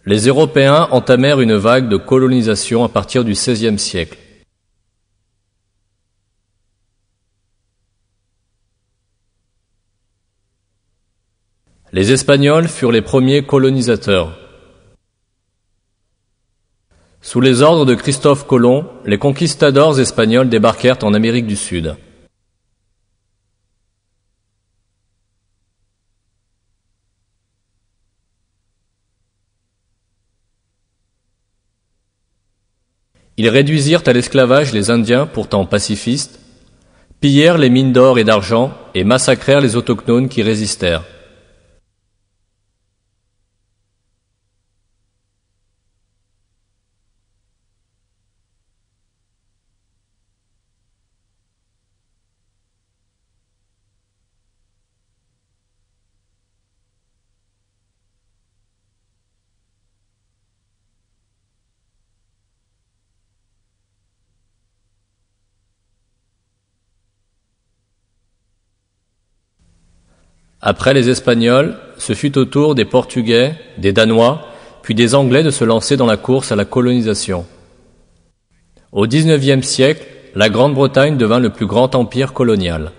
Les Européens entamèrent une vague de colonisation à partir du XVIe siècle. Les Espagnols furent les premiers colonisateurs. Sous les ordres de Christophe Colomb, les conquistadors espagnols débarquèrent en Amérique du Sud. Ils réduisirent à l'esclavage les Indiens, pourtant pacifistes, pillèrent les mines d'or et d'argent et massacrèrent les autochtones qui résistèrent. Après les Espagnols, ce fut au tour des Portugais, des Danois, puis des Anglais de se lancer dans la course à la colonisation. Au XIXe siècle, la Grande-Bretagne devint le plus grand empire colonial.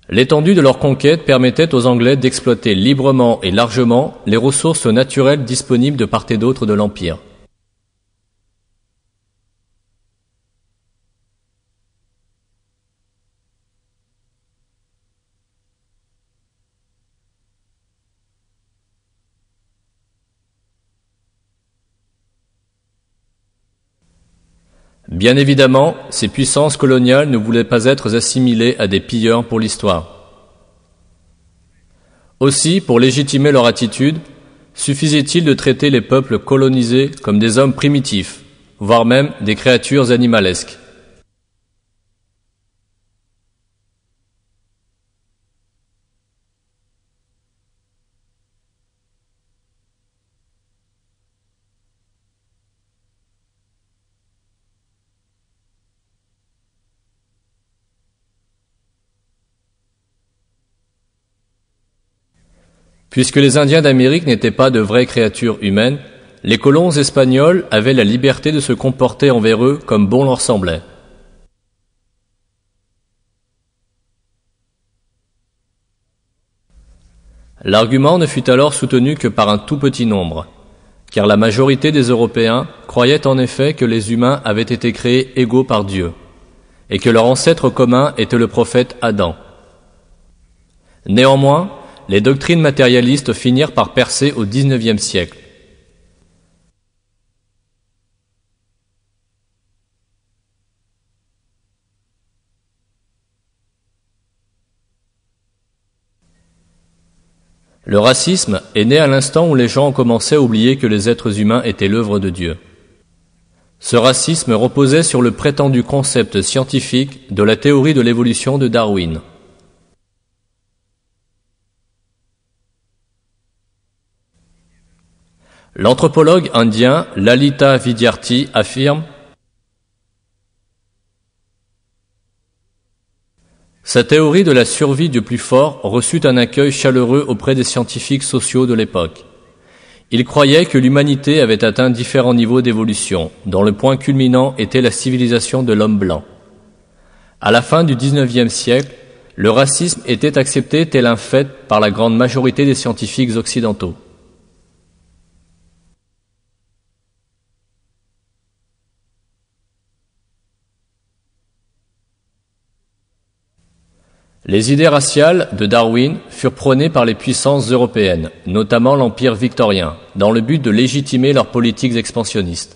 L'étendue de leur conquête permettait aux Anglais d'exploiter librement et largement les ressources naturelles disponibles de part et d'autre de l'empire. Bien évidemment, ces puissances coloniales ne voulaient pas être assimilées à des pilleurs pour l'histoire. Aussi, pour légitimer leur attitude, suffisait-il de traiter les peuples colonisés comme des hommes primitifs, voire même des créatures animalesques. Puisque les Indiens d'Amérique n'étaient pas de vraies créatures humaines, les colons espagnols avaient la liberté de se comporter envers eux comme bon leur semblait. L'argument ne fut alors soutenu que par un tout petit nombre, car la majorité des Européens croyaient en effet que les humains avaient été créés égaux par Dieu, et que leur ancêtre commun était le prophète Adam. Néanmoins, les doctrines matérialistes finirent par percer au XIXe siècle. Le racisme est né à l'instant où les gens ont commencé à oublier que les êtres humains étaient l'œuvre de Dieu. Ce racisme reposait sur le prétendu concept scientifique de la théorie de l'évolution de Darwin. L'anthropologue indien Lalita Vidyarthi affirme: sa théorie de la survie du plus fort reçut un accueil chaleureux auprès des scientifiques sociaux de l'époque. Ils croyaient que l'humanité avait atteint différents niveaux d'évolution, dont le point culminant était la civilisation de l'homme blanc. À la fin du XIXe siècle, le racisme était accepté tel un fait par la grande majorité des scientifiques occidentaux. Les idées raciales de Darwin furent prônées par les puissances européennes, notamment l'Empire victorien, dans le but de légitimer leurs politiques expansionnistes.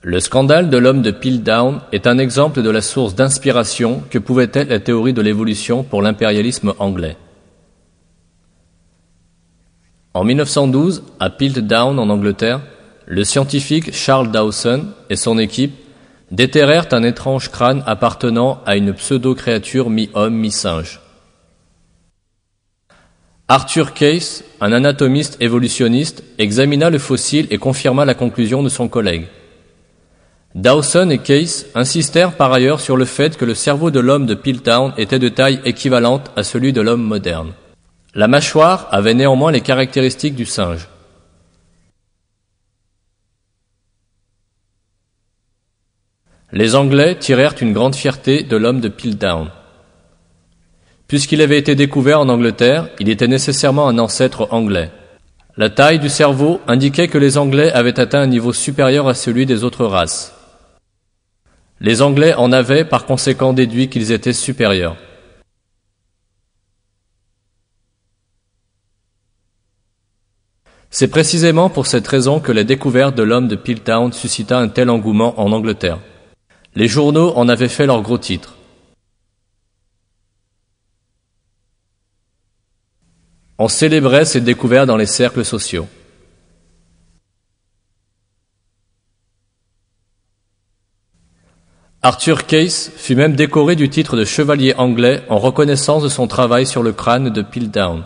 Le scandale de l'homme de Piltdown est un exemple de la source d'inspiration que pouvait être la théorie de l'évolution pour l'impérialisme anglais. En 1912, à Piltdown en Angleterre, le scientifique Charles Dawson et son équipe déterrèrent un étrange crâne appartenant à une pseudo-créature mi-homme, mi-singe. Arthur Case, un anatomiste évolutionniste, examina le fossile et confirma la conclusion de son collègue. Dawson et Case insistèrent par ailleurs sur le fait que le cerveau de l'homme de Piltdown était de taille équivalente à celui de l'homme moderne. La mâchoire avait néanmoins les caractéristiques du singe. Les Anglais tirèrent une grande fierté de l'homme de Piltdown. Puisqu'il avait été découvert en Angleterre, il était nécessairement un ancêtre anglais. La taille du cerveau indiquait que les Anglais avaient atteint un niveau supérieur à celui des autres races. Les Anglais en avaient par conséquent déduit qu'ils étaient supérieurs. C'est précisément pour cette raison que la découverte de l'homme de Piltdown suscita un tel engouement en Angleterre. Les journaux en avaient fait leur gros titre. On célébrait cette découverte dans les cercles sociaux. Arthur Case fut même décoré du titre de chevalier anglais en reconnaissance de son travail sur le crâne de Piltdown.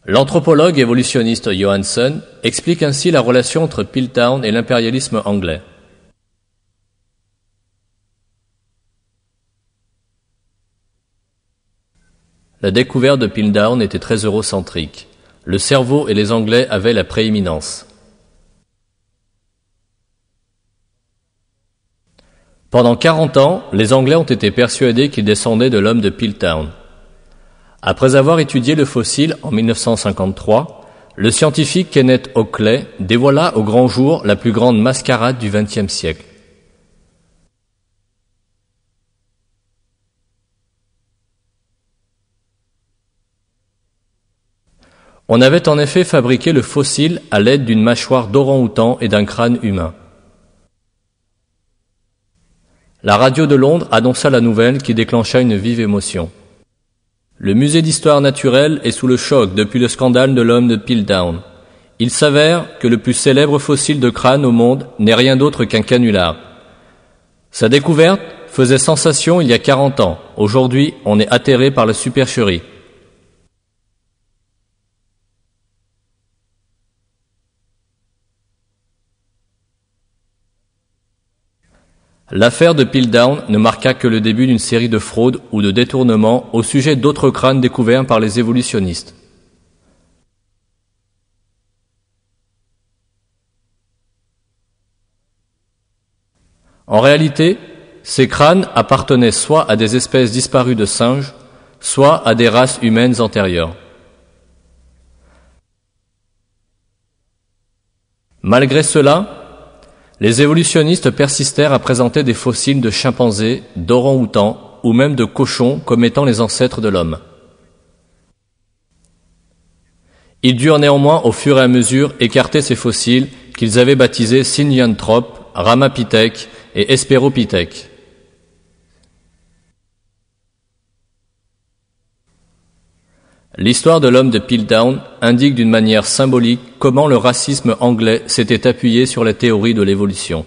L'anthropologue évolutionniste Johanson explique ainsi la relation entre Piltdown et l'impérialisme anglais. La découverte de Piltdown était très eurocentrique. Le cerveau et les Anglais avaient la prééminence. Pendant 40 ans, les Anglais ont été persuadés qu'ils descendaient de l'homme de Piltdown. Après avoir étudié le fossile en 1953, le scientifique Kenneth Oakley dévoila au grand jour la plus grande mascarade du XXe siècle. On avait en effet fabriqué le fossile à l'aide d'une mâchoire d'orang-outan et d'un crâne humain. La radio de Londres annonça la nouvelle qui déclencha une vive émotion. Le musée d'histoire naturelle est sous le choc depuis le scandale de l'homme de Piltdown. Il s'avère que le plus célèbre fossile de crâne au monde n'est rien d'autre qu'un canular. Sa découverte faisait sensation il y a 40 ans. Aujourd'hui, on est atterré par la supercherie. L'affaire de Piltdown ne marqua que le début d'une série de fraudes ou de détournements au sujet d'autres crânes découverts par les évolutionnistes. En réalité, ces crânes appartenaient soit à des espèces disparues de singes, soit à des races humaines antérieures. Malgré cela, les évolutionnistes persistèrent à présenter des fossiles de chimpanzés, d'orang-outans ou même de cochons comme étant les ancêtres de l'homme. Ils durent néanmoins au fur et à mesure écarter ces fossiles qu'ils avaient baptisés Sinjanthropes, Ramapithèques et Hesperopithèques. L'histoire de l'homme de Piltdown indique d'une manière symbolique comment le racisme anglais s'était appuyé sur la théorie de l'évolution.